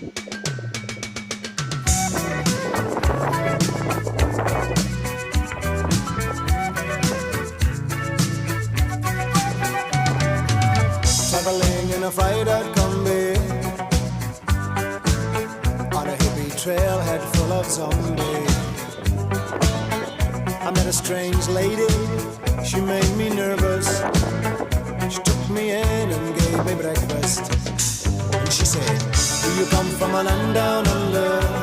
Traveling in a fried-out Kombi on a hippie trailhead full of zombies. I met a strange lady, she made me nervous. She took me in and gave me breakfast. And she said, do you come from a land down under?